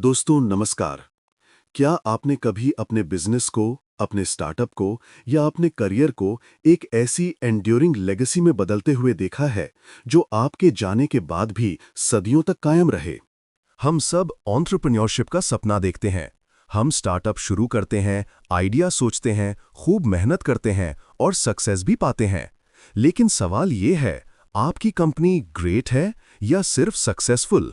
दोस्तों नमस्कार। क्या आपने कभी अपने बिजनेस को, अपने स्टार्टअप को या अपने करियर को एक ऐसी एंड्यूरिंग लेगेसी में बदलते हुए देखा है जो आपके जाने के बाद भी सदियों तक कायम रहे? हम सब एंटरप्रेन्योरशिप का सपना देखते हैं। हम स्टार्टअप शुरू करते हैं, आइडिया सोचते हैं, खूब मेहनत करते हैं और सक्सेस भी पाते हैं। लेकिन सवाल ये है, आपकी कंपनी ग्रेट है या सिर्फ सक्सेसफुल?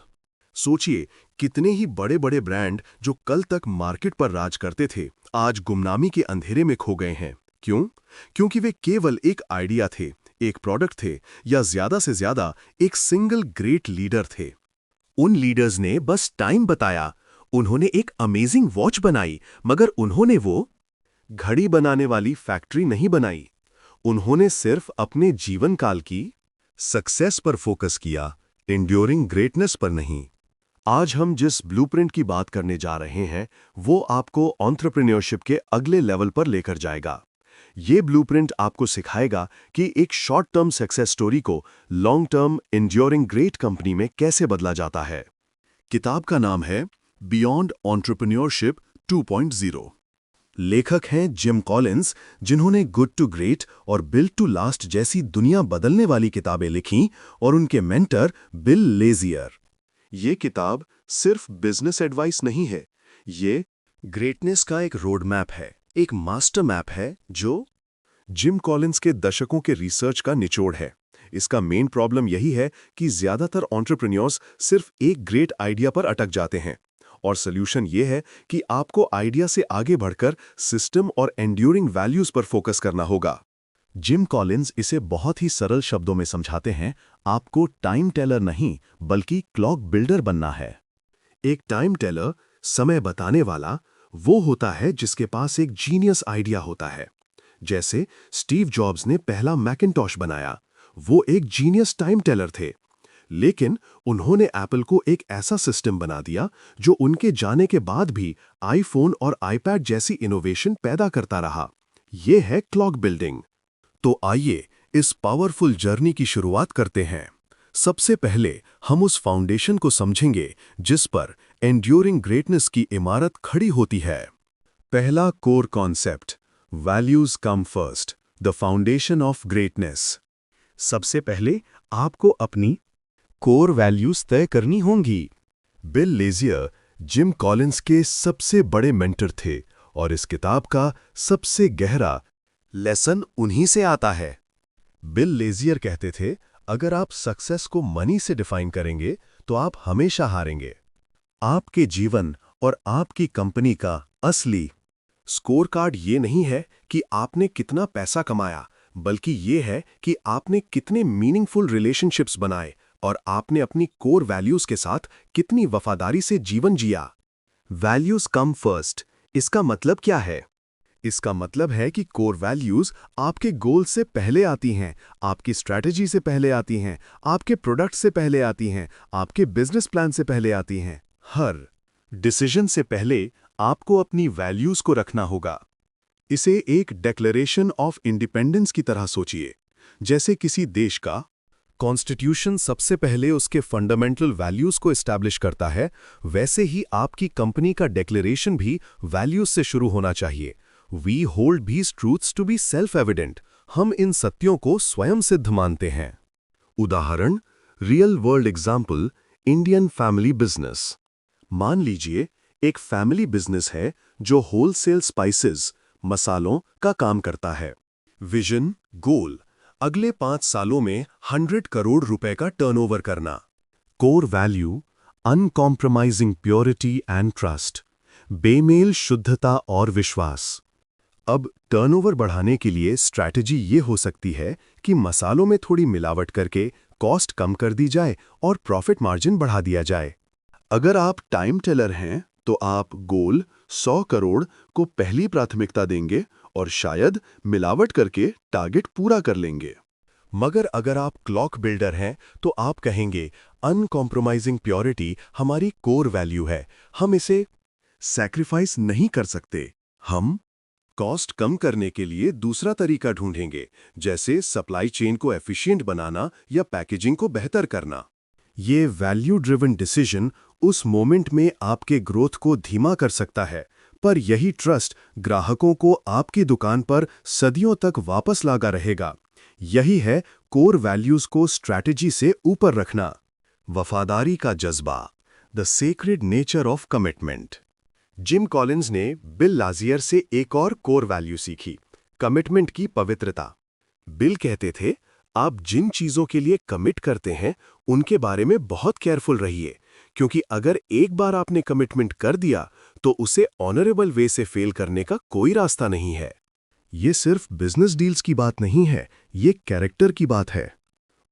सोचिए, कितने ही बड़े बड़े ब्रांड जो कल तक मार्केट पर राज करते थे, आज गुमनामी के अंधेरे में खो गए हैं। क्यों? क्योंकि वे केवल एक आइडिया थे, एक प्रोडक्ट थे, या ज्यादा से ज्यादा एक सिंगल ग्रेट लीडर थे। उन लीडर्स ने बस टाइम बताया, उन्होंने एक अमेजिंग वॉच बनाई, मगर उन्होंने वो घड़ी बनाने वाली फैक्ट्री नहीं बनाई। उन्होंने सिर्फ अपने जीवन काल की सक्सेस पर फोकस किया, एंड्योरिंग ग्रेटनेस पर नहीं। आज हम जिस ब्लूप्रिंट की बात करने जा रहे हैं, वो आपको एंटरप्रेन्योरशिप के अगले लेवल पर लेकर जाएगा। ये ब्लूप्रिंट आपको सिखाएगा कि एक शॉर्ट टर्म सक्सेस स्टोरी को long term enduring great company में कैसे बदला जाता है। किताब का नाम है बियॉन्ड एंटरप्रेन्योरशिप 2.0। लेखक हैं जिम कॉलिंस, जिन्होंने गुड टू ग्रेट और बिल्ड टू लास्ट जैसी दुनिया बदलने वाली किताबें लिखीं, और उनके मेंटर बिल लेजियर। ये किताब सिर्फ बिजनेस एडवाइस नहीं है, ये ग्रेटनेस का एक रोड मैप है, एक मास्टर मैप है जो जिम कॉलिंस के दशकों के रिसर्च का निचोड़ है। इसका मेन प्रॉब्लम यही है कि ज्यादातर एंटरप्रेन्योर्स सिर्फ एक ग्रेट आइडिया पर अटक जाते हैं, और सॉल्यूशन ये है कि आपको आइडिया से आगे बढ़कर सिस्टम और एंड्यूरिंग वैल्यूज पर फोकस करना होगा। जिम कॉलिंस इसे बहुत ही सरल शब्दों में समझाते हैं, आपको टाइम टेलर नहीं बल्कि क्लॉक बिल्डर बनना है। एक टाइम टेलर, समय बताने वाला, वो होता है जिसके पास एक जीनियस आइडिया होता है। जैसे स्टीव जॉब्स ने पहला मैकिन्टॉश बनाया, वो एक जीनियस टाइम टेलर थे। लेकिन उन्होंने एप्पल को एक ऐसा सिस्टम बना दिया जो उनके जाने के बाद भी आईफोन और आईपैड जैसी इनोवेशन पैदा करता रहा। ये है क्लॉक बिल्डिंग। तो आइए इस पावरफुल जर्नी की शुरुआत करते हैं। सबसे पहले हम उस फाउंडेशन को समझेंगे जिस पर एंड्यूरिंग ग्रेटनेस की इमारत खड़ी होती है। पहला core concept, values come first, the foundation of greatness. सबसे पहले आपको अपनी कोर वैल्यूज तय करनी होंगी। बिल लेजियर जिम कॉलिंस के सबसे बड़े मेंटर थे, और इस किताब का सबसे गहरा लेसन उन्हीं से आता है। बिल लेजियर कहते थे, अगर आप सक्सेस को मनी से डिफाइन करेंगे तो आप हमेशा हारेंगे। आपके जीवन और आपकी कंपनी का असली स्कोर कार्ड ये नहीं है कि आपने कितना पैसा कमाया, बल्कि ये है कि आपने कितने मीनिंगफुल रिलेशनशिप्स बनाए और आपने अपनी कोर वैल्यूज के साथ कितनी वफादारी से जीवन जिया। वैल्यूज कम फर्स्ट, इसका मतलब क्या है? इसका मतलब है कि कोर वैल्यूज आपके गोल से पहले आती हैं, आपकी स्ट्रैटेजी से पहले आती हैं, आपके प्रोडक्ट से पहले आती हैं, आपके बिजनेस प्लान से पहले आती हैं। हर डिसीजन से पहले आपको अपनी वैल्यूज को रखना होगा। इसे एक डिक्लेरेशन ऑफ इंडिपेंडेंस की तरह सोचिए। जैसे किसी देश का कॉन्स्टिट्यूशन सबसे पहले उसके फंडामेंटल वैल्यूज को एस्टैब्लिश करता है, वैसे ही आपकी कंपनी का डिक्लेरेशन भी वैल्यूज से शुरू होना चाहिए। We hold these truths to be self-evident. हम इन सत्यों को स्वयं सिद्ध मानते हैं। उदाहरण, real world example, Indian family business. मान लीजिए एक फैमिली बिजनेस है जो होलसेल स्पाइसेस, मसालों का काम करता है। विजन, गोल, अगले 5 सालों में 100 करोड़ रुपए का टर्नओवर करना। Core value, uncompromising purity and trust, बेमेल शुद्धता और विश्वास। अब टर्नओवर बढ़ाने के लिए स्ट्रैटेजी ये हो सकती है कि मसालों में थोड़ी मिलावट करके कॉस्ट कम कर दी जाए और प्रॉफिट मार्जिन बढ़ा दिया जाए। अगर आप टाइम टेलर हैं तो आप गोल 100 करोड़ को पहली प्राथमिकता देंगे और शायद मिलावट करके टारगेट पूरा कर लेंगे। मगर अगर आप क्लॉक बिल्डर हैं तो आप कहेंगे, अनकॉम्प्रोमाइजिंग प्योरिटी हमारी कोर वैल्यू है, हम इसे सैक्रिफाइस नहीं कर सकते। हम कॉस्ट कम करने के लिए दूसरा तरीका ढूंढेंगे, जैसे सप्लाई चेन को एफिशिएंट बनाना या पैकेजिंग को बेहतर करना। ये वैल्यू ड्रिवन डिसीजन उस मोमेंट में आपके ग्रोथ को धीमा कर सकता है, पर यही ट्रस्ट ग्राहकों को आपकी दुकान पर सदियों तक वापस लागा रहेगा। यही है कोर वैल्यूज को स्ट्रैटेजी से ऊपर रखना। वफादारी का जज्बा, the sacred nature of commitment. Gym Collins ने बिल लाजियर से एक और कोर वैल्यू सीखी, कमिटमेंट की पवित्रता। बिल कहते थे, आप जिन चीजों के लिए कमिट करते हैं उनके बारे में बहुत केयरफुल रहिए, क्योंकि अगर एक बार आपने कमिटमेंट कर दिया तो उसे ऑनरेबल वे से फेल करने का कोई रास्ता नहीं है। ये सिर्फ बिजनेस डील्स की बात नहीं है, ये कैरेक्टर की बात है।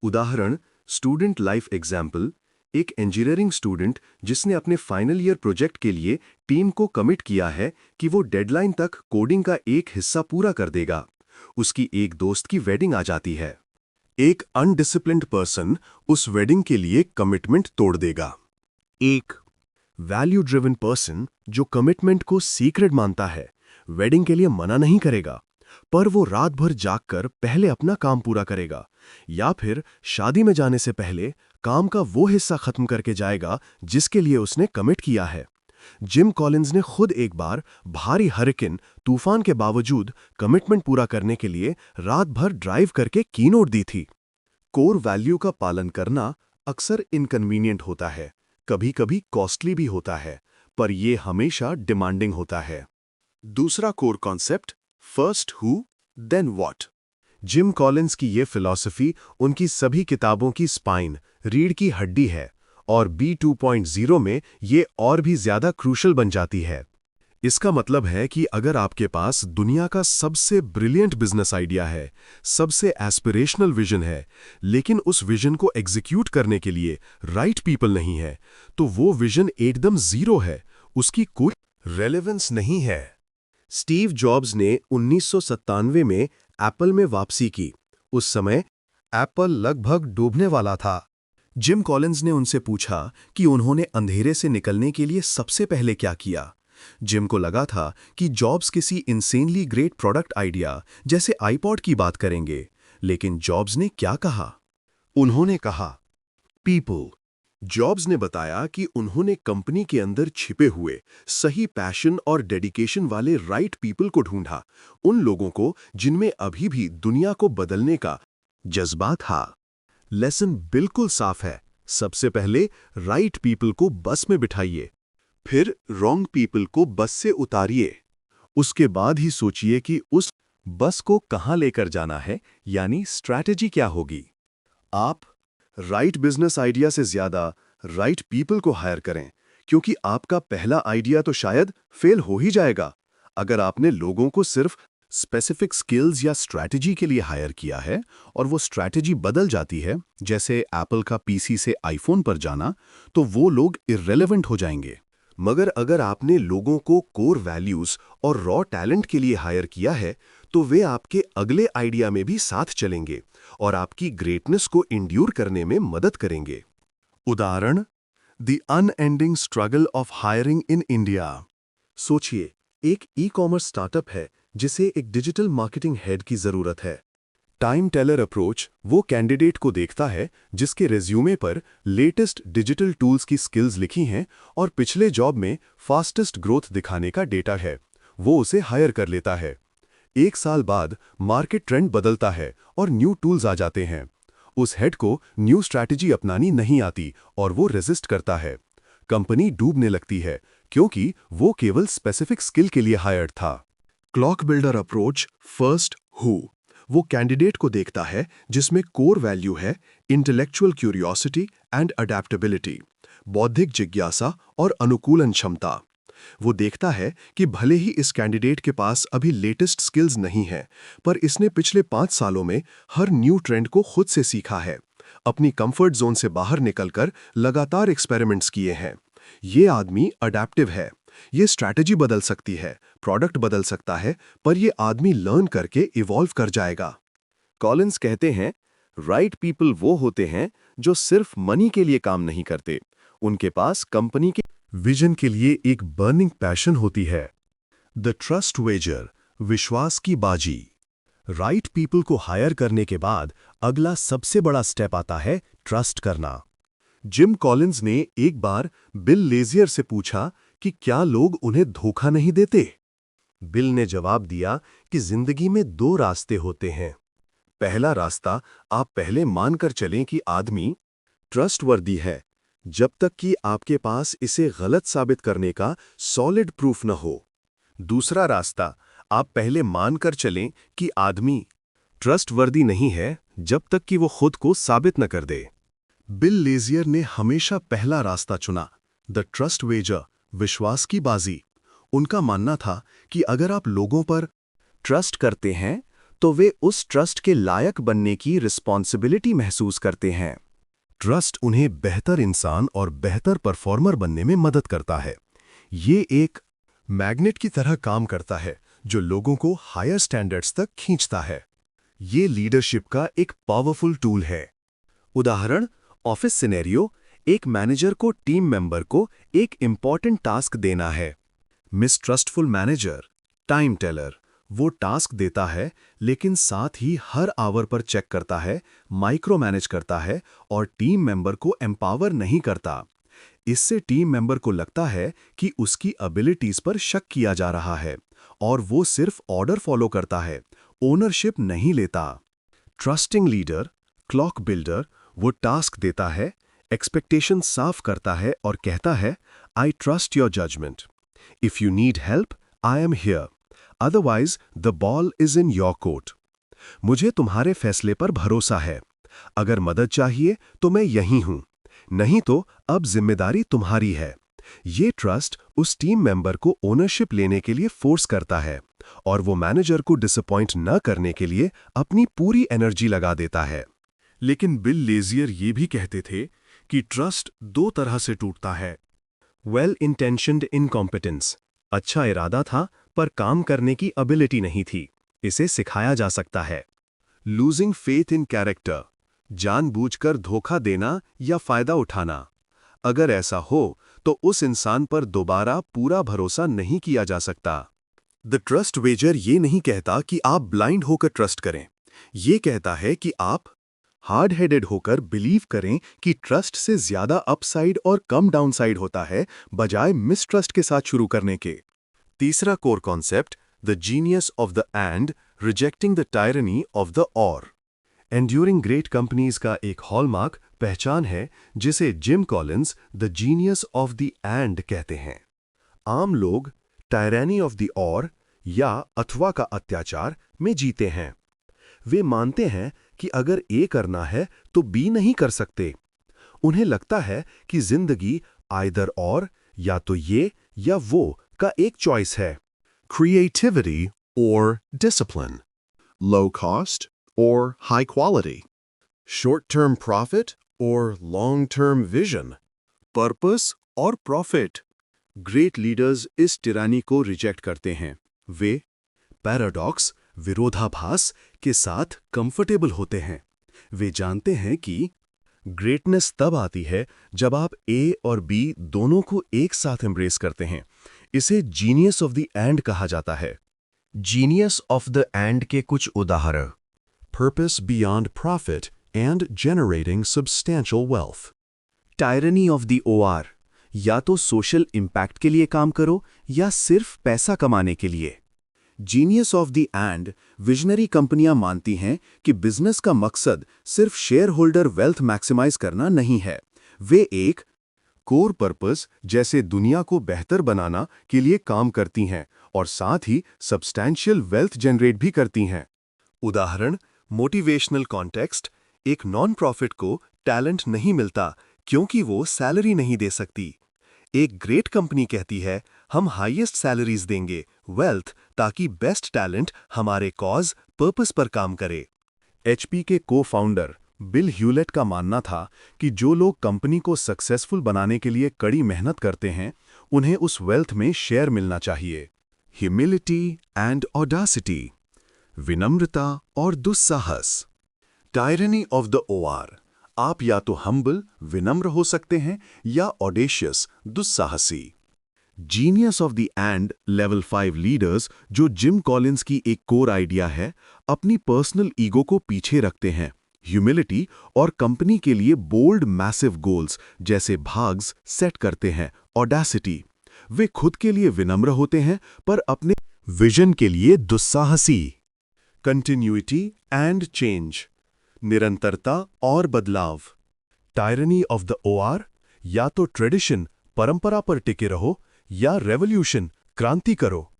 उदाहरण, स्टूडेंट लाइफ एग्जाम्पल। एक इंजीनियरिंग स्टूडेंट जिसने अपने फाइनल ईयर प्रोजेक्ट के लिए टीम को कमिट किया है कि वो डेडलाइन तक कोडिंग का एक हिस्सा पूरा कर देगा। उसकी एक दोस्त की वेडिंग आ जाती है। एक अनडिसिप्लिन्ड पर्सन उस वेडिंग के लिए कमिटमेंट तोड़ देगा। एक वैल्यू ड्रिवन पर्सन जो कमिटमेंट को सीक्रेट मानता है, वेडिंग के लिए मना नहीं करेगा, पर वो रात भर जागकर पहले अपना काम पूरा करेगा, या फिर शादी में जाने से पहले काम का वो हिस्सा खत्म करके जाएगा जिसके लिए उसने कमिट किया है। जिम कॉलिंस ने खुद एक बार भारी हरिकेन तूफान के बावजूद कमिटमेंट पूरा करने के लिए रात भर ड्राइव करके कीनोट दी थी। कोर वैल्यू का पालन करना अक्सर इनकन्वीनियंट होता है, कभी-कभी कॉस्टली भी होता है, पर यह हमेशा डिमांडिंग होता है। दूसरा core concept, first who then what. Jim Collins की यह फिलॉसफी उनकी सभी किताबों की स्पाइन, रीढ़ की हड्डी है, और B2.0 में ये और भी ज्यादा क्रूशल बन जाती है। इसका मतलब है कि अगर आपके पास दुनिया का सबसे ब्रिलियंट बिजनेस आइडिया है, सबसे एस्पिरेशनल विजन है, लेकिन उस विजन को एग्जीक्यूट करने के लिए राइट पीपल नहीं है, तो वो विजन एकदम जीरो है, उसकी कोई रेलेवेंस नहीं है। स्टीव जॉब्स ने 1997 में एप्पल में वापसी की। उस समय एप्पल लगभग डूबने वाला था। जिम कॉलिंस ने उनसे पूछा कि उन्होंने अंधेरे से निकलने के लिए सबसे पहले क्या किया। जिम को लगा था कि जॉब्स किसी इंसेनली ग्रेट प्रोडक्ट आइडिया जैसे आईपॉड की बात करेंगे, लेकिन जॉब्स ने क्या कहा? उन्होंने कहा, पीपल। जॉब्स ने बताया कि उन्होंने कंपनी के अंदर छिपे हुए सही पैशन और डेडिकेशन वाले राइट पीपल को ढूंढा, उन लोगों को जिनमें अभी भी दुनिया को बदलने का जज्बा था। लेसन बिल्कुल साफ है, सबसे पहले राइट पीपल को बस में बिठाइए, फिर रॉन्ग पीपल को बस से उतारिए। उसके बाद ही सोचिए कि उस बस को कहां लेकर जाना है, यानी स्ट्रैटेजी क्या होगी। आप राइट बिजनेस आइडिया से ज्यादा राइट पीपल को हायर करें, क्योंकि आपका पहला आइडिया तो शायद फेल हो ही जाएगा। अगर आपने लोगों को सिर्फ स्पेसिफिक स्किल्स या स्ट्रैटेजी के लिए हायर किया है और वो स्ट्रैटेजी बदल जाती है, जैसे एप्पल का पीसी से आईफोन पर जाना, तो वो लोग इर्रेलेवेंट हो जाएंगे। मगर अगर आपने लोगों को कोर वैल्यूज और रॉ टैलेंट के लिए हायर किया है, तो वे आपके अगले आइडिया में भी साथ चलेंगे और आपकी ग्रेटनेस को इंड्यूर करने में मदद करेंगे। उदाहरण, the unending struggle of hiring in India. सोचिए, एक ई-कॉमर्स स्टार्टअप है जिसे एक डिजिटल मार्केटिंग हेड की जरूरत है। टाइम टेलर अप्रोच वो कैंडिडेट को देखता है जिसके रेज्यूमे पर लेटेस्ट डिजिटल टूल्स की स्किल्स लिखी हैं और पिछले जॉब में फास्टेस्ट ग्रोथ दिखाने का डेटा है। वो उसे हायर कर लेता है। एक साल बाद मार्केट ट्रेंड बदलता है और न्यू टूल्स आ जाते हैं। उस हेड को न्यू स्ट्रैटेजी अपनानी नहीं आती और वो रेजिस्ट करता है। कंपनी डूबने लगती है, क्योंकि वो केवल स्पेसिफिक स्किल के लिए हायर्ड था। Clock builder approach, first who वो कैंडिडेट को देखता है जिसमें कोर वैल्यू है इंटेलेक्चुअल क्यूरियोसिटी एंड अडेप्टेबिलिटी, बौद्धिक जिज्ञासा और अनुकूलन क्षमता। वो देखता है कि भले ही इस कैंडिडेट के पास अभी लेटेस्ट स्किल्स नहीं है, पर इसने पिछले 5 सालों में हर न्यू ट्रेंड को खुद से सीखा है, अपनी कंफर्ट जोन से बाहर निकलकर लगातार एक्सपेरिमेंट्स किए हैं। ये आदमी अडेप्टिव है। ये स्ट्रैटेजी बदल सकती है, प्रोडक्ट बदल सकता है, पर ये आदमी लर्न करके इवॉल्व कर जाएगा। कॉलिंस कहते हैं, राइट पीपल वो होते हैं जो सिर्फ मनी के लिए काम नहीं करते, उनके पास कंपनी के विजन के लिए एक बर्निंग पैशन होती है। द ट्रस्ट वेजर, विश्वास की बाजी। राइट पीपल को हायर करने के बाद अगला सबसे बड़ा स्टेप आता है ट्रस्ट करना। जिम कॉलिंस ने एक बार बिल लेजियर से पूछा कि क्या लोग उन्हें धोखा नहीं देते। बिल ने जवाब दिया कि जिंदगी में दो रास्ते होते हैं। पहला रास्ता, आप पहले मानकर चलें कि आदमी ट्रस्टवर्दी है, जब तक कि आपके पास इसे गलत साबित करने का सॉलिड प्रूफ न हो। दूसरा रास्ता, आप पहले मानकर चलें कि आदमी ट्रस्टवर्दी नहीं है जब तक कि वो खुद को साबित न कर दे। बिल लेजियर ने हमेशा पहला रास्ता चुना, द ट्रस्ट वेजर, विश्वास की बाजी। उनका मानना था कि अगर आप लोगों पर ट्रस्ट करते हैं तो वे उस ट्रस्ट के लायक बनने की रिस्पॉन्सिबिलिटी महसूस करते हैं। ट्रस्ट उन्हें बेहतर इंसान और बेहतर परफॉर्मर बनने में मदद करता है। ये एक मैग्नेट की तरह काम करता है जो लोगों को हायर स्टैंडर्ड्स तक खींचता है। ये लीडरशिप का एक पावरफुल टूल है। उदाहरण, ऑफिस सिनेरियो, एक मैनेजर को टीम मेंबर को एक इंपॉर्टेंट टास्क देना है। मिसट्रस्टफुल मैनेजर, टाइम टेलर, वो टास्क देता है लेकिन साथ ही हर आवर पर चेक करता है, माइक्रो मैनेज करता है और टीम मेंबर को एम्पावर नहीं करता। इससे टीम मेंबर को लगता है कि उसकी एबिलिटीज पर शक किया जा रहा है और वो सिर्फ ऑर्डर फॉलो करता है, ओनरशिप नहीं लेता। ट्रस्टिंग लीडर, क्लॉक बिल्डर, वो टास्क देता है, एक्सपेक्टेशन साफ करता है और कहता है, I trust your judgement. If you need help, I am here, otherwise the ball is in your court. मुझे तुम्हारे फैसले पर भरोसा है, अगर मदद चाहिए तो मैं यहीं हूं, नहीं तो अब जिम्मेदारी तुम्हारी है। ये ट्रस्ट उस टीम मेंबर को ओनरशिप लेने के लिए फोर्स करता है और वो मैनेजर को डिसअपॉइंट न करने के लिए अपनी पूरी एनर्जी लगा देता है। लेकिन बिल लेजियर ये भी कहते थे कि ट्रस्ट दो तरह से टूटता है। वेल इंटेंशन्ड इनकॉम्पिटेंस, अच्छा इरादा था पर काम करने की एबिलिटी नहीं थी, इसे सिखाया जा सकता है। लूजिंग फेथ इन कैरेक्टर, जानबूझकर धोखा देना या फायदा उठाना। अगर ऐसा हो तो उस इंसान पर दोबारा पूरा भरोसा नहीं किया जा सकता। द ट्रस्ट वेजर ये नहीं कहता कि आप ब्लाइंड होकर ट्रस्ट करें, ये कहता है कि आप हार्ड हेडेड होकर बिलीव करें कि ट्रस्ट से ज्यादा अपसाइड और कम डाउनसाइड होता है, बजाय मिसट्रस्ट के साथ शुरू करने के। तीसरा core concept, the genius of the and, rejecting the tyranny of the और। एंड्यूरिंग ग्रेट कंपनीज का एक हॉलमार्क पहचान है जिसे gym Collins the genius of the and कहते हैं। आम लोग टायरनी ऑफ द और या अथवा का अत्याचार में जीते हैं। वे मानते हैं कि अगर ए करना है तो बी नहीं कर सकते। उन्हें लगता है कि जिंदगी आइदर और, या तो ये या वो का एक चॉइस है। क्रिएटिविटी और डिसिप्लिन, लो कॉस्ट और high quality, short term profit और लॉन्ग टर्म विजन, पर्पस और प्रॉफिट। ग्रेट लीडर्स इस टिरानी को रिजेक्ट करते हैं। वे पैराडॉक्स, विरोधाभास के साथ कंफर्टेबल होते हैं। वे जानते हैं कि ग्रेटनेस तब आती है जब आप ए और बी दोनों को एक साथ एम्ब्रेस करते हैं। इसे जीनियस ऑफ द एंड कहा जाता है। जीनियस ऑफ द एंड के कुछ उदाहरण, purpose beyond profit and generating substantial wealth. Tyranny of the OR, या तो सोशल इंपैक्ट के लिए काम करो या सिर्फ पैसा कमाने के लिए। Genius of the and, visionary कंपनियां मानती हैं कि बिजनेस का मकसद सिर्फ शेयर होल्डर वेल्थ मैक्सिमाइज करना नहीं है। वे एक कोर पर्पस जैसे दुनिया को बेहतर बनाना के लिए काम करती हैं और साथ ही सब्सटैंशियल वेल्थ जनरेट भी करती हैं। उदाहरण, मोटिवेशनल कॉन्टेक्स्ट, एक नॉन प्रॉफिट को टैलेंट नहीं मिलता क्योंकि वो सैलरी नहीं दे सकती। एक ग्रेट कंपनी कहती है, हम हाईएस्ट सैलरीज देंगे, वेल्थ, ताकि बेस्ट टैलेंट हमारे कॉज, पर्पस पर काम करे। एचपी के को-फाउंडर बिल ह्यूलेट का मानना था कि जो लोग कंपनी को सक्सेसफुल बनाने के लिए कड़ी मेहनत करते हैं, उन्हें उस वेल्थ में शेयर मिलना चाहिए। ह्यूमिलिटी एंड ऑडासिटी, विनम्रता और दुस्साहस। टायरनी ऑफ द ओआर, आप या तो हम्बल, विनम्र हो सकते हैं या ऑडेशियस, दुस्साहसी। Genius of the end, level 5 leaders, जो जिम कॉलिंस की एक कोर आइडिया है, अपनी पर्सनल ईगो को पीछे रखते हैं, ह्यूमिलिटी और कंपनी के लिए बोल्ड मैसिव गोल्स जैसे भाग्स सेट करते हैं। ऑडेसिटी, वे खुद के लिए विनम्र होते हैं पर अपने विजन के लिए दुस्साहसी। कंटिन्यूटी एंड चेंज, निरंतरता और बदलाव। टायरनी ऑफ द ओआर, या तो ट्रेडिशन परंपरा पर टिके रहो या रेवोल्यूशन क्रांति करो।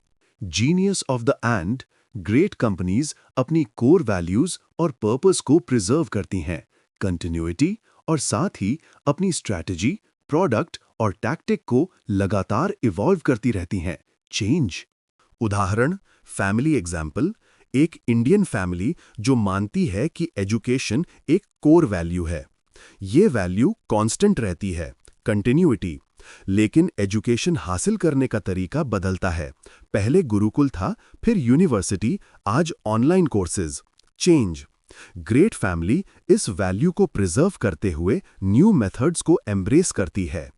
Genius of the and, great companies अपनी कोर वैल्यूज और पर्पस को प्रिजर्व करती हैं। कंटिन्यूटी और साथ ही अपनी स्ट्रैटेजी, प्रोडक्ट और टैक्टिक को लगातार इवॉल्व करती रहती हैं। चेंज। उदाहरण, फैमिली एग्जाम्पल, एक इंडियन फैमिली जो मानती है कि एजुकेशन एक कोर वैल्यू है। ये वैल्यू कांस्टेंट रहती है, कंटिन्यूटी। लेकिन एजुकेशन हासिल करने का तरीका बदलता है। पहले गुरुकुल था, फिर यूनिवर्सिटी, आज online courses. Change. Great family इस वैल्यू को प्रिजर्व करते हुए न्यू मेथड्स को एम्ब्रेस करती है।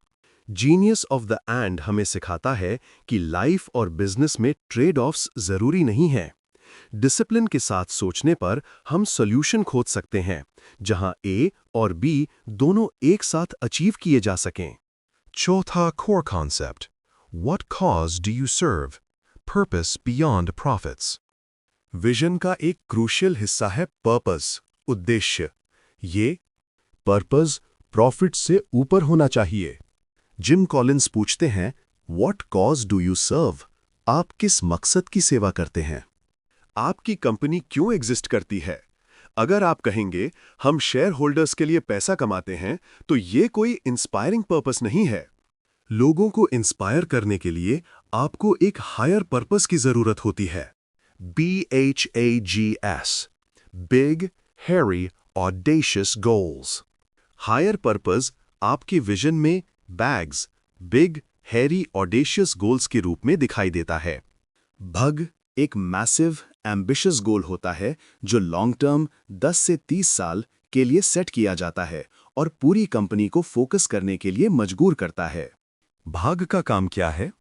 जीनियस ऑफ द एंड हमें सिखाता है कि लाइफ और बिजनेस में ट्रेड ऑफ्स जरूरी नहीं है। डिसिप्लिन के साथ सोचने पर हम सॉल्यूशन खोज सकते हैं, जहां ए और बी दोनों एक साथ अचीव किए जा सकें। चौथा core concept, what cause do you serve? Purpose beyond profits. Vision का एक क्रूशियल हिस्सा है पर्पस, उद्देश्य। ये पर्पस प्रॉफिट से ऊपर होना चाहिए। जिम कॉलिंस पूछते हैं, what cause do you serve? आप किस मकसद की सेवा करते हैं? आपकी कंपनी क्यों एग्जिस्ट करती है? अगर आप कहेंगे हम शेयर होल्डर्स के लिए पैसा कमाते हैं, तो ये कोई इंस्पायरिंग पर्पस नहीं है। लोगों को इंस्पायर करने के लिए आपको एक हायर पर्पस की जरूरत होती है। BHAGS, big, hairy, audacious goals. Higher purpose आपके विजन में BHAGs, big, hairy, audacious goals के रूप में दिखाई देता है। भग एक मैसिव एम्बिशियस गोल होता है जो लॉन्ग टर्म 10 से 30 साल के लिए सेट किया जाता है और पूरी कंपनी को फोकस करने के लिए मजबूर करता है। भाग का काम क्या है?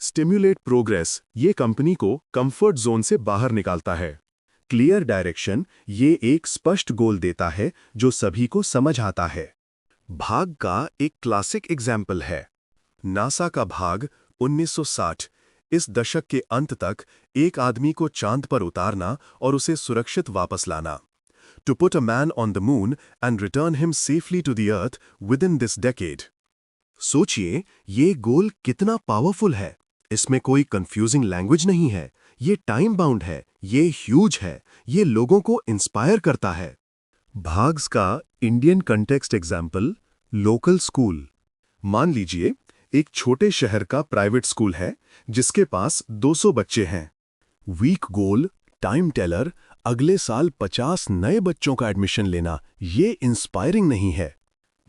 स्टिम्युलेट प्रोग्रेस, ये कंपनी को कंफर्ट जोन से बाहर निकालता है। क्लियर डायरेक्शन, ये एक स्पष्ट गोल देता है जो सभी को समझ आता है। भाग का एक क्लासिक एग्जाम्पल है नासा का भाग 1960। इस दशक के अंत तक एक आदमी को चांद पर उतारना और उसे सुरक्षित वापस लाना। To put a man on the moon and return him safely to the earth within this decade. सोचिए, ये गोल कितना पावरफुल है। इसमें कोई कंफ्यूजिंग लैंग्वेज नहीं है, ये टाइम बाउंड है, ये ह्यूज है, ये लोगों को इंस्पायर करता है। भाग्स का Indian context example, local school. मान लीजिए एक छोटे शहर का प्राइवेट स्कूल है जिसके पास 200 बच्चे हैं। वीक गोल, टाइम टेलर, अगले साल 50 नए बच्चों का एडमिशन लेना, ये इंस्पायरिंग नहीं है।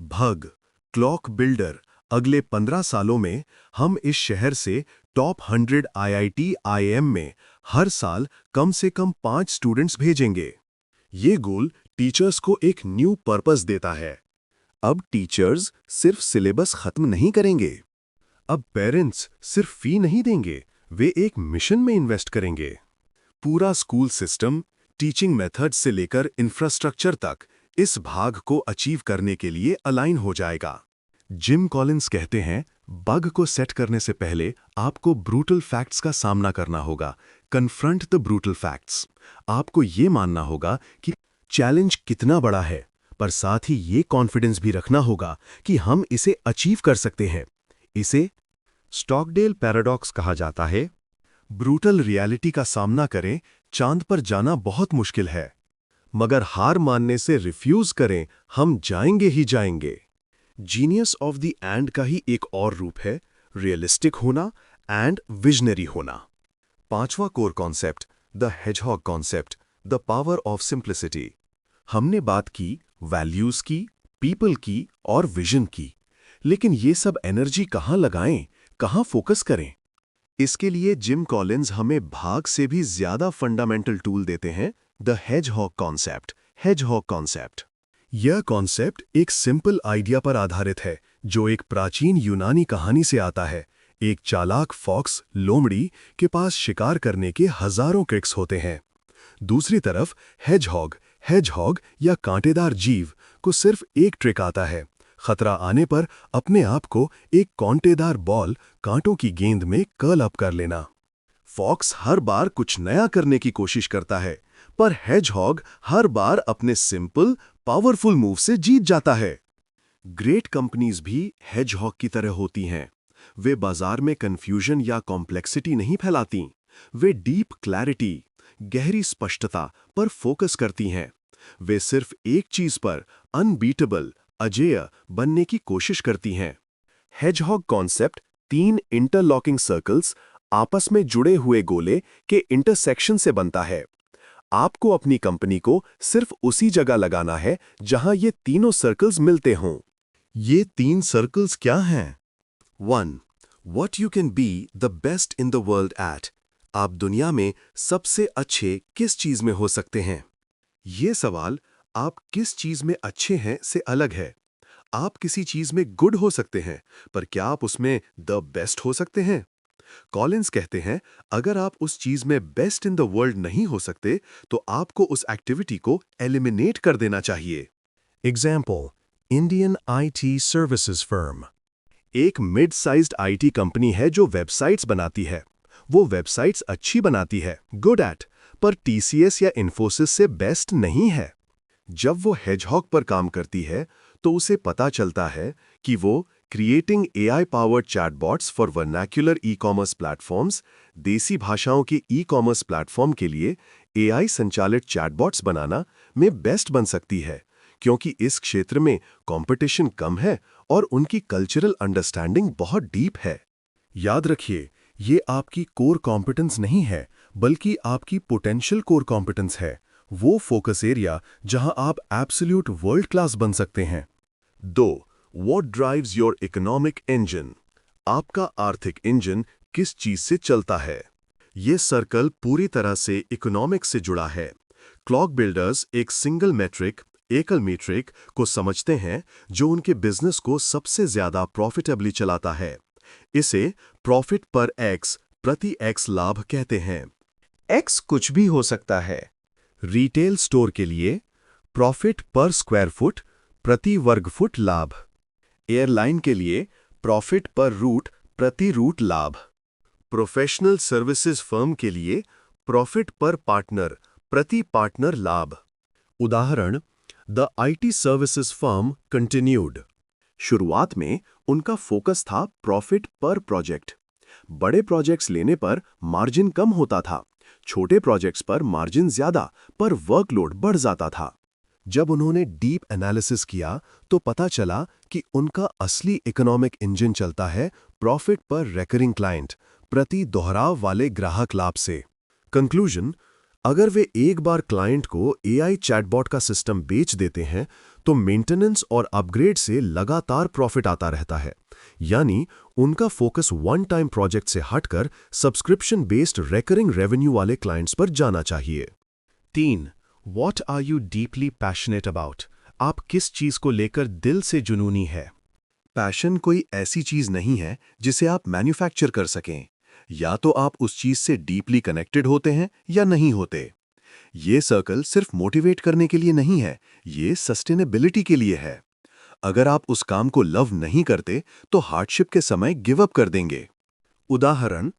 भग, क्लॉक बिल्डर, अगले 15 सालों में हम इस शहर से टॉप 100 IIT IIM में हर साल कम से कम 5 स्टूडेंट्स भेजेंगे। ये गोल टीचर्स को एक न्यू पर्पस देता है। अब टीचर्स सिर्फ सिलेबस खत्म नहीं करेंगे, अब पेरेंट्स सिर्फ फी नहीं देंगे, वे एक मिशन में इन्वेस्ट करेंगे। पूरा स्कूल सिस्टम, टीचिंग मेथड से लेकर इंफ्रास्ट्रक्चर तक इस भाग को अचीव करने के लिए अलाइन हो जाएगा। जिम कॉलिंस कहते हैं, बग को सेट करने से पहले आपको ब्रूटल फैक्ट्स का सामना करना होगा। Confront the brutal facts. आपको ये मानना होगा कि चैलेंज कितना बड़ा है, पर साथ ही ये कॉन्फिडेंस भी रखना होगा कि हम इसे अचीव कर सकते हैं। इसे स्टॉकडेल पैराडॉक्स कहा जाता है। ब्रूटल रियलिटी का सामना करें, चांद पर जाना बहुत मुश्किल है, मगर हार मानने से रिफ्यूज करें, हम जाएंगे ही जाएंगे। जीनियस ऑफ द एंड का ही एक और रूप है रियलिस्टिक होना एंड विजनरी होना। पांचवा core concept, the hedgehog concept, the power of simplicity. हमने बात की वैल्यूज की, पीपल की और विजन की, लेकिन ये सब एनर्जी कहाँ लगाएं, कहाँ फोकस करें? इसके लिए जिम कॉलिंस हमें भाग से भी ज्यादा फंडामेंटल टूल देते हैं, the hedgehog concept. Hedgehog concept, यह कॉन्सेप्ट एक सिंपल आइडिया पर आधारित है जो एक प्राचीन यूनानी कहानी से आता है। एक चालाक फॉक्स, लोमड़ी के पास शिकार करने के हजारों ट्रिक्स होते हैं। दूसरी तरफ हेजहॉग, हेजहॉग या कांटेदार जीव को सिर्फ एक ट्रिक आता है, खतरा आने पर अपने आप को एक कांटेदार बॉल कांटों की गेंद में कर्ल अप कर लेना। फॉक्स हर बार कुछ नया करने की कोशिश करता है, पर हेजहॉग हर बार अपने सिंपल, पावरफुल मूव से जीत जाता है। ग्रेट कंपनीज भी हेजहॉग की तरह होती हैं। वे बाजार में कंफ्यूजन या कॉम्प्लेक्सिटी नहीं फैलाती, वे डीप क्लैरिटी, गहरी स्पष्टता पर फोकस करती हैं। वे सिर्फ एक चीज पर अनबीटेबल, अजेय बनने की कोशिश करती हैं। हेजहॉग कॉन्सेप्ट 3 इंटरलॉकिंग सर्कल्स, आपस में जुड़े हुए गोले के इंटरसेक्शन से बनता है। आपको अपनी कंपनी को सिर्फ उसी जगह लगाना है जहां ये तीनों सर्कल्स मिलते हों। ये 3 सर्कल्स क्या हैं? 1. What you can be the best in the world at. आप दुनिया में सबसे अच्छे किस चीज में हो सकते हैं? ये सवाल आप किस चीज में अच्छे हैं से अलग है। आप किसी चीज में गुड हो सकते हैं, पर क्या आप उसमें द बेस्ट हो सकते हैं? कॉलिंस कहते हैं, अगर आप उस चीज में बेस्ट इन द वर्ल्ड नहीं हो सकते, तो आपको उस एक्टिविटी को एलिमिनेट कर देना चाहिए। Example, Indian IT services firm एक मिड साइज्ड आईटी कंपनी है जो वेबसाइट्स बनाती है। वो वेबसाइट्स अच्छी बनाती है, गुड एट, पर टीसीएस या इन्फोसिस से बेस्ट नहीं है। जब वो हेजहॉग पर काम करती है, तो उसे पता चलता है कि वो creating AI powered chatbots for vernacular e commerce platforms, देसी भाषाओं के ई कॉमर्स प्लेटफॉर्म के लिए एआई संचालित चैटबॉट्स बनाना में बेस्ट बन सकती है, क्योंकि इस क्षेत्र में कंपटीशन कम है और उनकी कल्चरल अंडरस्टैंडिंग बहुत डीप है। याद रखिए, ये आपकी कोर कॉम्पिटेंस नहीं है, बल्कि आपकी पोटेंशियल कोर कॉम्पिटेंस है, वो फोकस एरिया जहां आप एब्सोल्यूट वर्ल्ड क्लास बन सकते हैं। 2. What drives your economic engine? आपका आर्थिक इंजन किस चीज से चलता है? ये सर्कल पूरी तरह से इकोनॉमिक्स से जुड़ा है। क्लॉक बिल्डर्स एक सिंगल मेट्रिक, एकल मीट्रिक को समझते हैं जो उनके बिजनेस को सबसे ज्यादा प्रॉफिटेबली चलाता है। इसे प्रॉफिट पर एक्स प्रति एक्स लाभ कहते हैं। एक्स कुछ भी हो सकता है। रिटेल स्टोर के लिए प्रॉफिट पर स्क्वायर फुट प्रति वर्ग फुट लाभ। एयरलाइन के लिए प्रॉफिट पर रूट प्रति रूट लाभ। प्रोफेशनल सर्विसेज फर्म के लिए प्रॉफिट पर पार्टनर प्रति पार्टनर लाभ। उदाहरण, the IT services firm continued. शुरुआत में उनका फोकस था प्रॉफिट पर प्रोजेक्ट। बड़े प्रोजेक्ट्स लेने पर मार्जिन कम होता था, छोटे प्रोजेक्ट्स पर मार्जिन ज्यादा पर वर्कलोड बढ़ जाता था। जब उन्होंने डीप एनालिसिस किया तो पता चला कि उनका असली इकोनॉमिक इंजन चलता है प्रॉफिट पर रिकरिंग क्लाइंट प्रति दोहराव वाले ग्राहक लाभ से। कंक्लूजन, अगर वे एक बार क्लाइंट को एआई चैटबॉट का सिस्टम बेच देते हैं तो मेंटेनेंस और अपग्रेड से लगातार प्रॉफिट आता रहता है। यानी उनका फोकस वन टाइम प्रोजेक्ट से हटकर सब्सक्रिप्शन बेस्ड रिकरिंग रेवेन्यू वाले क्लाइंट्स पर जाना चाहिए। 3. What are you deeply passionate about? आप किस चीज को लेकर दिल से जुनूनी है? पैशन कोई ऐसी चीज नहीं है जिसे आप मैन्युफैक्चर कर सकें। या तो आप उस चीज से डीपली कनेक्टेड होते हैं या नहीं होते। ये सर्कल सिर्फ मोटिवेट करने के लिए नहीं है, ये सस्टेनेबिलिटी के लिए है। अगर आप उस काम को लव नहीं करते तो हार्डशिप के समय गिव अप कर देंगे। उदाहरण,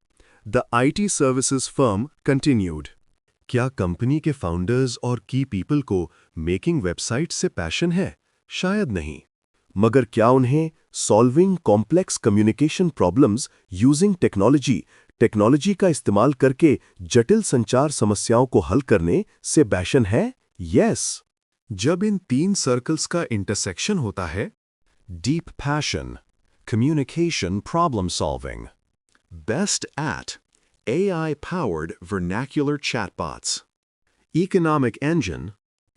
the IT services firm continued. क्या कंपनी के फाउंडर्स और की पीपल को मेकिंग वेबसाइट से पैशन है? शायद नहीं। मगर क्या उन्हें solving complex communication problems using technology का इस्तेमाल करके जटिल संचार समस्याओं को हल करने से पैशन है? यस। जब इन 3 सर्कल्स का इंटरसेक्शन होता है, deep passion, communication problem solving, best at AI-powered vernacular chatbots, economic engine,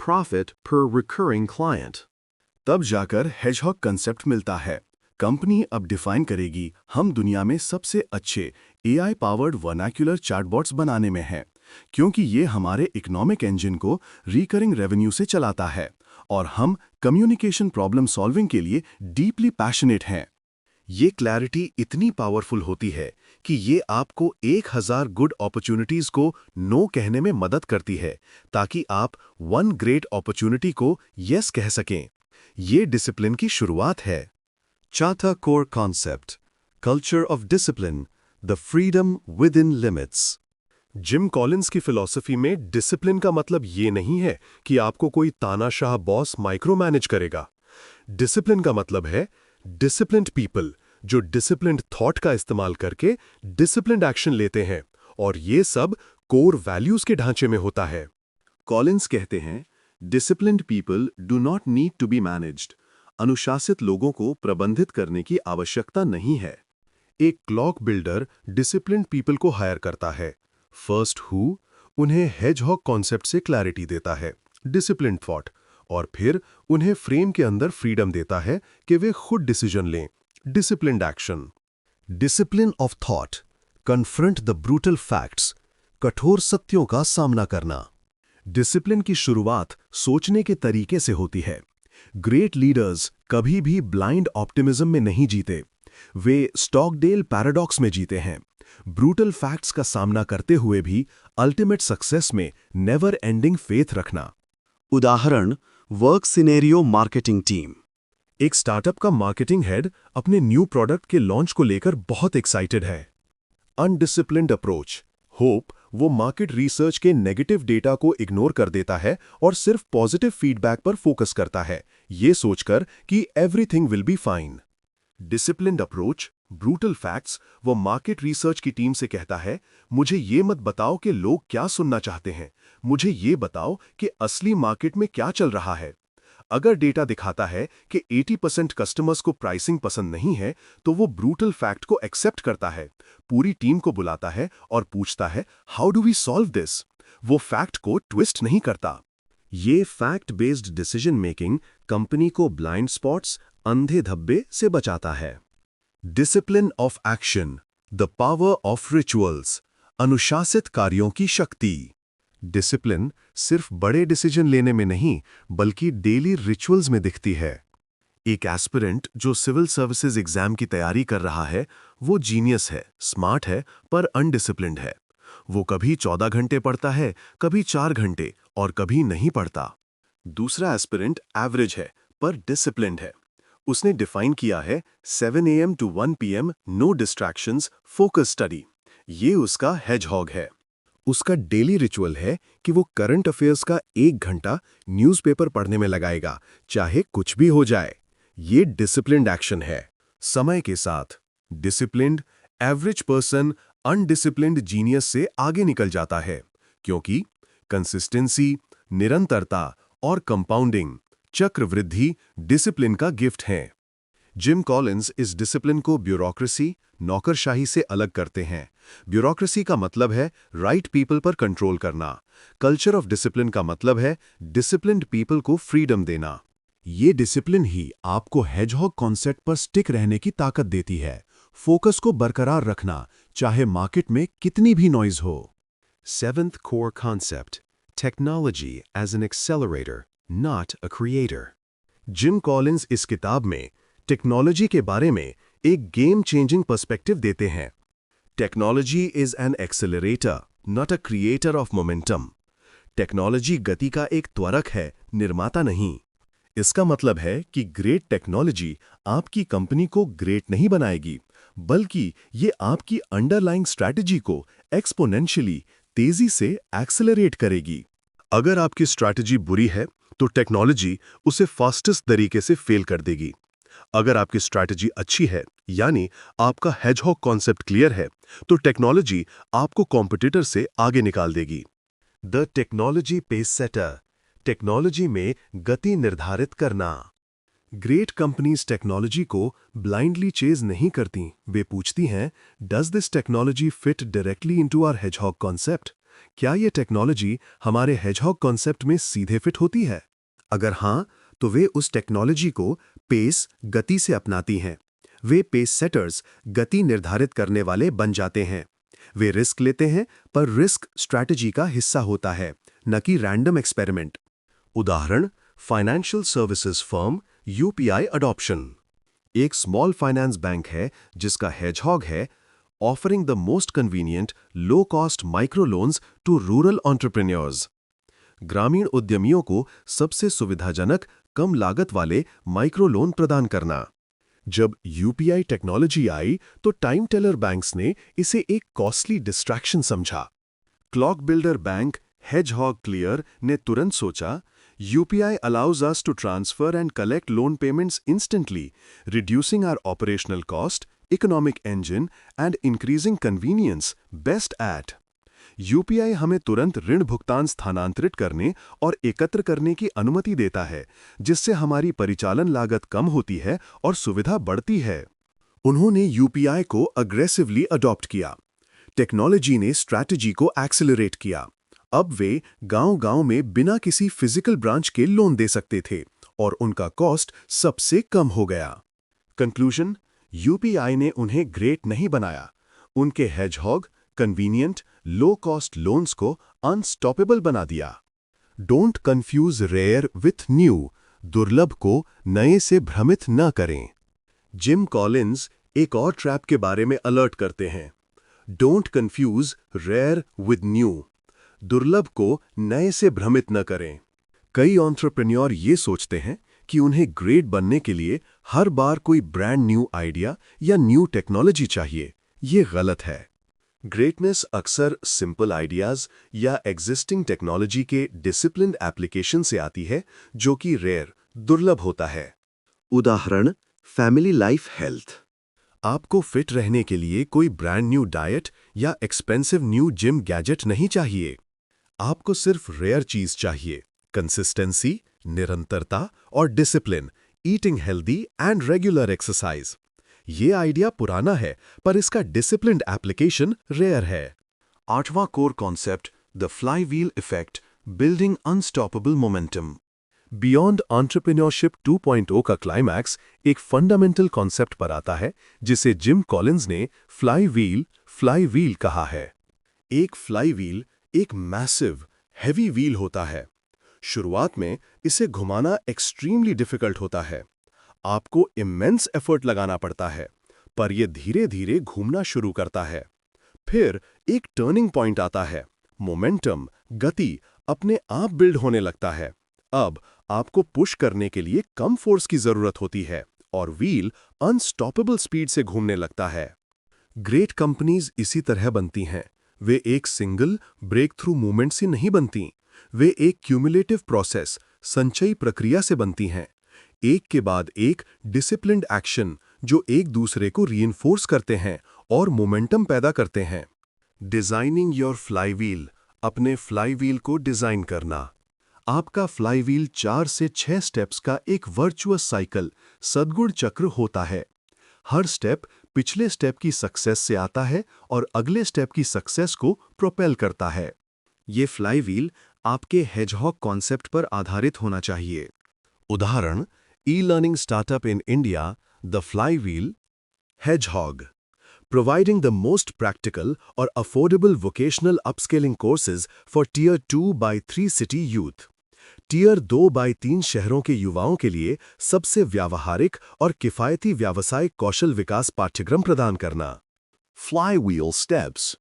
profit per recurring client, तब जाकर हेजहॉग कंसेप्ट मिलता है। कंपनी अब डिफाइन करेगी, हम दुनिया में सबसे अच्छे AI पावर्ड वर्नाक्युलर चैटबॉट्स बनाने में हैं, क्योंकि ये हमारे इकोनॉमिक इंजन को रिकरिंग रेवेन्यू से चलाता है और हम कम्युनिकेशन प्रॉब्लम सॉल्विंग के लिए डीपली पैशनेट हैं। ये क्लैरिटी इतनी पावरफुल होती है कि ये आपको 1000 गुड अपॉर्चुनिटीज को नो कहने में मदद करती है ताकि आप 1 ग्रेट अपॉर्चुनिटी को यस कह सकें। ये डिसिप्लिन की शुरुआत है। चौथा core concept, culture of discipline, the freedom with in limits. Gym Collins की फिलॉसफी में डिसिप्लिन का मतलब ये नहीं है कि आपको कोई तानाशाह बॉस माइक्रो मैनेज करेगा। डिसिप्लिन का मतलब है डिसिप्लिन्ड पीपल जो डिसिप्लिन्ड थॉट का इस्तेमाल करके डिसिप्लिन्ड एक्शन लेते हैं, और ये सब कोर वैल्यूज के ढांचे में होता है। कॉलिंस कहते हैं, disciplined people do not need to be managed. अनुशासित लोगों को प्रबंधित करने की आवश्यकता नहीं है। एक क्लॉक बिल्डर डिसिप्लिन्ड पीपल को हायर करता है। फर्स्ट हु उन्हें हेजहॉग कॉन्सेप्ट से क्लैरिटी देता है, डिसिप्लिन्ड थॉट, और फिर उन्हें फ्रेम के अंदर फ्रीडम देता है कि वे खुद डिसीजन लें, disciplined action. Discipline of thought, confront the brutal facts, कठोर सत्यों का सामना करना। डिसिप्लिन की शुरुआत सोचने के तरीके से होती है। ग्रेट लीडर्स कभी भी ब्लाइंड ऑप्टिमिज्म में नहीं जीते, वे स्टॉकडेल पैराडॉक्स में जीते हैं। ब्रूटल फैक्ट्स का सामना करते हुए भी अल्टीमेट सक्सेस में नेवर एंडिंग फेथ रखना। उदाहरण, वर्क सिनेरियो मार्केटिंग टीम। एक स्टार्टअप का मार्केटिंग हेड अपने न्यू प्रोडक्ट के लॉन्च को लेकर बहुत एक्साइटेड है। अनडिसिप्लिन्ड अप्रोच, होप वो मार्केट रिसर्च के नेगेटिव डेटा को इग्नोर कर देता है और सिर्फ पॉजिटिव फीडबैक पर फोकस करता है, ये सोचकर कि everything will be fine. Disciplined approach, brutal facts, वो मार्केट रिसर्च की टीम से कहता है, मुझे ये मत बताओ कि लोग क्या सुनना चाहते हैं, मुझे ये बताओ कि असली मार्केट में क्या चल रहा है। अगर डेटा दिखाता है कि 80% कस्टमर्स को प्राइसिंग पसंद नहीं है, तो वो ब्रूटल फैक्ट को एक्सेप्ट करता है, पूरी टीम को बुलाता है और पूछता है, how do we solve this. वो फैक्ट को ट्विस्ट नहीं करता। ये fact based decision making company को ब्लाइंड स्पॉट्स, अंधे धब्बे से बचाता है। Discipline of action, the power of rituals, अनुशासित कार्यों की शक्ति। डिसिप्लिन सिर्फ बड़े डिसीजन लेने में नहीं बल्कि डेली रिचुअल्स में दिखती है। एक एस्पिरेंट जो सिविल सर्विसेज एग्जाम की तैयारी कर रहा है, वो जीनियस है, स्मार्ट है, पर अनडिसिप्लिन्ड है। वो कभी 14 घंटे पढ़ता है, कभी 4 घंटे और कभी नहीं पढ़ता। दूसरा एस्पिरेंट एवरेज है पर डिसिप्लिन्ड है। उसने डिफाइन किया है 7 AM to 1 PM, no distractions, focus study. ये उसका हेजहॉग है। उसका डेली रिचुअल है कि वो करंट अफेयर्स का 1 घंटा न्यूज़पेपर पढ़ने में लगाएगा, चाहे कुछ भी हो जाए। ये डिसिप्लिन्ड एक्शन है। समय के साथ disciplined average person undisciplined genius से आगे निकल जाता है, क्योंकि कंसिस्टेंसी, निरंतरता और कंपाउंडिंग, चक्रवृद्धि डिसिप्लिन का गिफ्ट हैं। जिम कॉलिंस इस डिसिप्लिन को ब्यूरोक्रेसी, नौकरशाही से अलग करते हैं। ब्यूरोक्रेसी का मतलब है राइट पीपल पर कंट्रोल करना। कल्चर ऑफ डिसिप्लिन का मतलब है डिसिप्लिन्ड पीपल को फ्रीडम देना। ये डिसिप्लिन ही आपको हेजहॉग कॉन्सेप्ट पर स्टिक रहने की ताकत देती है, फोकस को बरकरार रखना, चाहे मार्केट में कितनी भी नॉइज हो। 7th core concept, technology as an accelerator, not a creator। Gym Collins इस किताब में टेक्नोलॉजी के बारे में एक गेम चेंजिंग पर्सपेक्टिव देते हैं। Technology is an accelerator, not a creator of momentum. Technology गति का एक त्वरक है, निर्माता नहीं। इसका मतलब है कि ग्रेट टेक्नोलॉजी आपकी कंपनी को ग्रेट नहीं बनाएगी, बल्कि ये आपकी अंडरलाइंग स्ट्रैटेजी को एक्सपोनेंशियली, तेजी से एक्सेलरेट करेगी। अगर आपकी स्ट्रैटेजी बुरी है तो टेक्नोलॉजी उसे फास्टेस्ट तरीके से फेल कर देगी। अगर आपकी स्ट्रैटेजी अच्छी है, यानी आपका हेजहॉग कॉन्सेप्ट क्लियर है, तो टेक्नोलॉजी आपको कॉम्पिटिटर से आगे निकाल देगी। The technology pace setter, technology में गति निर्धारित करना। ग्रेट कंपनीज टेक्नोलॉजी को ब्लाइंडली चेज नहीं करती, वे पूछती हैं, does this technology fit directly into our hedgehog concept? क्या ये टेक्नोलॉजी हमारे हेजहॉग कॉन्सेप्ट में सीधे फिट होती है? अगर हाँ, तो वे उस टेक्नोलॉजी को पेस, गति से अपनाती हैं। वे पेस सेटर्स, गति निर्धारित करने वाले बन जाते हैं। वे रिस्क लेते हैं, पर रिस्क स्ट्रैटेजी का हिस्सा होता है, न कि रैंडम एक्सपेरिमेंट। उदाहरण, financial services firm UPI adoption. एक स्मॉल फाइनेंस बैंक है जिसका हेजहॉग है offering the most convenient, low-cost microloans to rural entrepreneurs. ग्रामीण उद्यमियों को सबसे सुविधाजनक, कम लागत वाले माइक्रो लोन प्रदान करना। जब यूपीआई टेक्नोलॉजी आई तो टाइम टेलर बैंक्स ने इसे एक कॉस्टली डिस्ट्रैक्शन समझा। Clock builder bank hedgehog clear ने तुरंत सोचा, UPI allows us to transfer and collect loan payments instantly, reducing our operational cost, economic engine, and increasing convenience. Best at UPI हमें तुरंत ऋण भुगतान स्थानांतरित करने और एकत्र करने की अनुमति देता है, जिससे हमारी परिचालन लागत कम होती है और सुविधा बढ़ती है। उन्होंने UPI को अग्रेसिवली अडॉप्ट किया। टेक्नोलॉजी ने स्ट्रैटेजी को एक्सेलरेट किया। अब वे गांव-गांव में बिना किसी फिजिकल ब्रांच के लोन दे सकते थे और उनका कॉस्ट सबसे कम हो गया। कंक्लूजन, यूपीआई ने उन्हें ग्रेट नहीं बनाया, उनके hedgehog, convenient, low cost loans को अनस्टॉपेबल बना दिया। Don't confuse rare with new, दुर्लभ को नए से भ्रमित न करें। जिम कॉलिंस एक और ट्रैप के बारे में अलर्ट करते हैं। Don't confuse rare with new, दुर्लभ को नए से भ्रमित न करें। कई एंटरप्रेन्योर ये सोचते हैं कि उन्हें ग्रेट बनने के लिए हर बार कोई ब्रांड न्यू आइडिया या न्यू टेक्नोलॉजी चाहिए। ये गलत है। ग्रेटनेस अक्सर सिंपल आइडियाज या एग्जिस्टिंग टेक्नोलॉजी के डिसिप्लिन्ड एप्लीकेशन से आती है, जो कि रेयर, दुर्लभ होता है। उदाहरण, फैमिली लाइफ हेल्थ। आपको फिट रहने के लिए कोई ब्रांड न्यू डाइट या एक्सपेंसिव न्यू जिम गैजेट नहीं चाहिए। आपको सिर्फ रेयर चीज चाहिए, कंसिस्टेंसी, निरंतरता और discipline, eating healthy and regular exercise. ये आइडिया पुराना है, पर इसका डिसिप्लिन्ड एप्लीकेशन रेयर है। 8वां core concept, the flywheel effect, building unstoppable momentum. Beyond entrepreneurship 2.0 का क्लाइमैक्स एक फंडामेंटल कॉन्सेप्ट पर आता है, जिसे जिम कॉलिंस ने फ्लाईव्हील कहा है। एक फ्लाईव्हील एक मैसिव, हैवी व्हील होता है। शुरुआत में इसे घुमाना एक्सट्रीमली डिफिकल्ट होता है। आपको इमेंस एफर्ट लगाना पड़ता है, पर यह धीरे धीरे घूमना शुरू करता है। फिर एक टर्निंग पॉइंट आता है, मोमेंटम, गति अपने आप बिल्ड होने लगता है। अब आपको पुश करने के लिए कम फोर्स की जरूरत होती है और व्हील अनस्टॉपेबल स्पीड से घूमने लगता है। ग्रेट कंपनीज इसी तरह बनती हैं। वे एक सिंगल ब्रेक थ्रू मूवमेंट से नहीं बनती, वे एक क्यूमुलेटिव प्रोसेस, संचयी प्रक्रिया से बनती हैं। एक के बाद एक डिसिप्लिन्ड एक्शन जो एक दूसरे को रीइंफोर्स करते हैं और मोमेंटम पैदा करते हैं। डिजाइनिंग योर फ्लाईव्हील, अपने फ्लाईव्हील को डिजाइन करना। आपका फ्लाईव्हील 4 से 6 स्टेप्स का एक वर्चुअस साइकिल, सद्गुण चक्र होता है। हर स्टेप पिछले स्टेप की सक्सेस से आता है और अगले स्टेप की सक्सेस को प्रोपेल करता है। ये फ्लाईव्हील आपके हेजहॉग कॉन्सेप्ट पर आधारित होना चाहिए। उदाहरण, e-learning startup in India, the flywheel, hedgehog, providing the most practical or affordable vocational upskilling courses for Tier 2 by 3 city youth. Tier 2 by 3 शहरों के युवाओं के लिए सबसे व्यावहारिक और किफायती व्यावसायिक कौशल विकास पाठ्यक्रम प्रदान करना। Flywheel steps.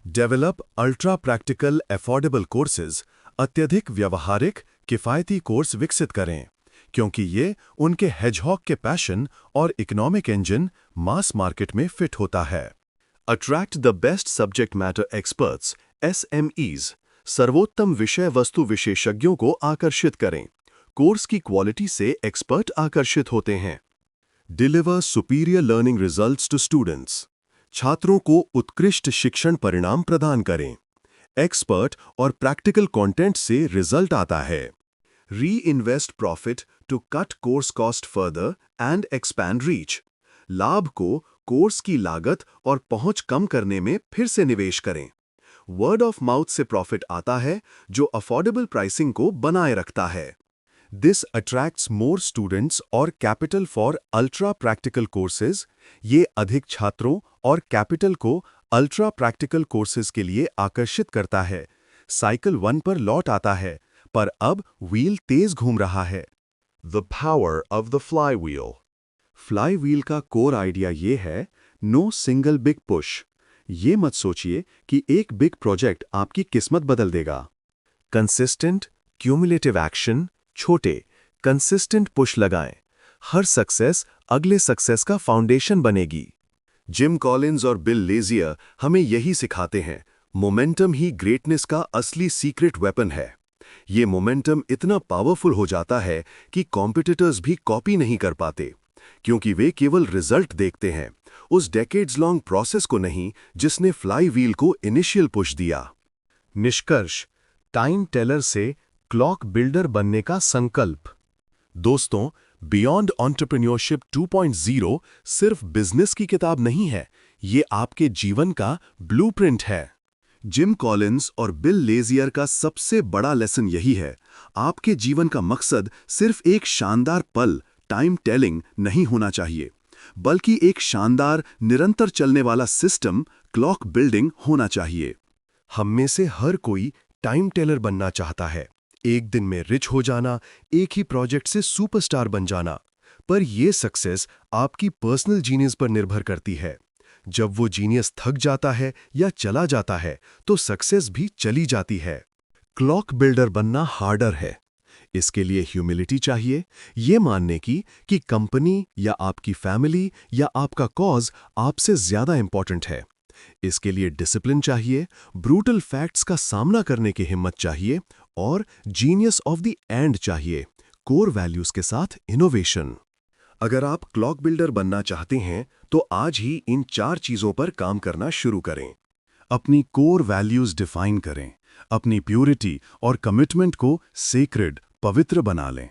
Develop ultra practical affordable courses. अत्यधिक व्यावहारिक किफायती कोर्स विकसित करें, क्योंकि ये उनके हेजहॉग के पैशन और इकोनॉमिक इंजन मास मार्केट में फिट होता है। Attract the best subject matter experts, SMEs, सर्वोत्तम विषय वस्तु विशेषज्ञों को आकर्षित करें। कोर्स की क्वालिटी से एक्सपर्ट आकर्षित होते हैं। Deliver superior learning results to students, छात्रों को उत्कृष्ट शिक्षण परिणाम प्रदान करें। एक्सपर्ट और प्रैक्टिकल कंटेंट से रिजल्ट आता है। Reinvest profit to cut course cost further and expand reach. लाभ को कोर्स की लागत और पहुंच कम करने में फिर से निवेश करें। वर्ड ऑफ माउथ से प्रॉफिट आता है, जो अफोर्डेबल प्राइसिंग को बनाए रखता है। This attracts more students और capital for ultra practical courses. ये अधिक छात्रों और कैपिटल को अल्ट्रा प्रैक्टिकल कोर्सेज के लिए आकर्षित करता है। साइकिल 1 पर लौट आता है, पर अब व्हील तेज घूम रहा है। The power of the flywheel. Flywheel का कोर आइडिया ये है, नो सिंगल बिग पुश, ये मत सोचिए कि एक बिग प्रोजेक्ट आपकी किस्मत बदल देगा। कंसिस्टेंट, क्यूमुलेटिव एक्शन, छोटे, कंसिस्टेंट पुश लगाएं। हर सक्सेस अगले सक्सेस का फाउंडेशन बनेगी। जिम कॉलिंस और बिल लेजियर हमें यही सिखाते हैं, मोमेंटम ही ग्रेटनेस का असली सीक्रेट वेपन है। ये मोमेंटम इतना पावरफुल हो जाता है कि कॉम्पिटिटर्स भी कॉपी नहीं कर पाते, क्योंकि वे केवल रिजल्ट देखते हैं, उस डेकेड्स लॉन्ग प्रोसेस को नहीं जिसने फ्लाई व्हील को इनिशियल पुश दिया। निष्कर्ष, टाइम टेलर से क्लॉक बिल्डर बनने का संकल्प। दोस्तों, बियॉन्ड एंटरप्रेन्योरशिप 2.0 सिर्फ बिजनेस की किताब नहीं है, ये आपके जीवन का ब्लूप्रिंट है। जिम कॉलिंस और बिल लेजियर का सबसे बड़ा लेसन यही है, आपके जीवन का मकसद सिर्फ एक शानदार पल, टाइम टेलिंग नहीं होना चाहिए, बल्कि एक शानदार निरंतर चलने वाला सिस्टम, क्लॉक बिल्डिंग होना चाहिए। हम में से हर कोई टाइम टेलर बनना चाहता है, एक दिन में रिच हो जाना, एक ही प्रोजेक्ट से सुपरस्टार बन जाना। पर यह सक्सेस आपकी पर्सनल जीनियस पर निर्भर करती है। जब वो जीनियस थक जाता है या चला जाता है, तो सक्सेस भी चली जाती है। क्लॉक बिल्डर बनना हार्डर है। इसके लिए ह्यूमिलिटी चाहिए, ये मानने की कि कंपनी या आपकी फैमिली या आपका कॉज आपसे ज्यादा इंपॉर्टेंट है। इसके लिए डिसिप्लिन चाहिए, ब्रूटल फैक्ट्स का सामना करने की हिम्मत चाहिए और जीनियस ऑफ द एंड चाहिए, कोर वैल्यूज के साथ इनोवेशन। अगर आप क्लॉक बिल्डर बनना चाहते हैं, तो आज ही इन 4 चीजों पर काम करना शुरू करें। अपनी कोर वैल्यूज डिफाइन करें, अपनी प्यूरिटी और कमिटमेंट को सेक्रेड, पवित्र बना लें।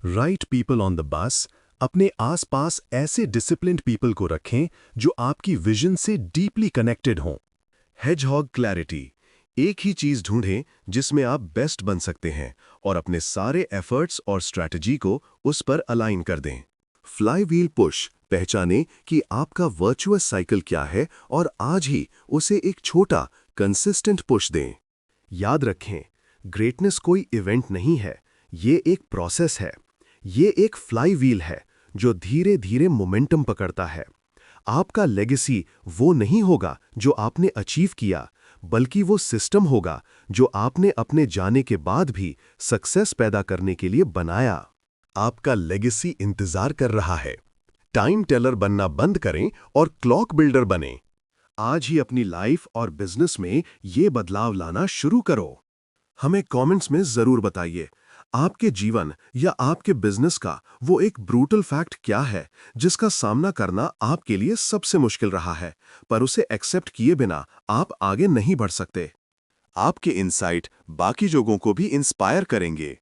Right people on the bus, अपने आसपास ऐसे डिसिप्लिन्ड पीपल को रखें जो आपकी विजन से डीपली कनेक्टेड हों। हेजहॉग क्लैरिटी, एक ही चीज ढूंढें जिसमें आप बेस्ट बन सकते हैं और अपने सारे एफर्ट्स और स्ट्रैटेजी को उस पर अलाइन कर दें। फ्लाई व्हील पुश, पहचानें कि आपका वर्चुअस साइकिल क्या है और आज ही उसे एक छोटा, कंसिस्टेंट पुश दें। याद रखें, ग्रेटनेस कोई इवेंट नहीं है, ये एक प्रोसेस है। ये एक फ्लाई व्हील है जो धीरे धीरे मोमेंटम पकड़ता है। आपका लेगेसी वो नहीं होगा जो आपने अचीव किया, बल्कि वो सिस्टम होगा जो आपने अपने जाने के बाद भी सक्सेस पैदा करने के लिए बनाया। आपका लेगेसी इंतजार कर रहा है। टाइम टेलर बनना बंद करें और क्लॉक बिल्डर बनें। आज ही अपनी लाइफ और बिजनेस में ये बदलाव लाना शुरू करो। हमें कमेंट्स में जरूर बताइए, आपके जीवन या आपके बिजनेस का वो एक ब्रूटल फैक्ट क्या है जिसका सामना करना आपके लिए सबसे मुश्किल रहा है, पर उसे एक्सेप्ट किए बिना आप आगे नहीं बढ़ सकते। आपके इनसाइट बाकी लोगों को भी इंस्पायर करेंगे।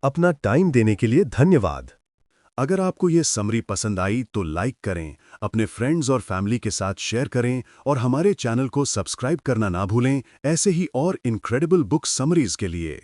अपना टाइम देने के लिए धन्यवाद। अगर आपको ये समरी पसंद आई तो लाइक करें, अपने फ्रेंड्स और फैमिली के साथ शेयर करें और हमारे चैनल को सब्सक्राइब करना ना भूलें, ऐसे ही और इनक्रेडिबल बुक समरीज के लिए।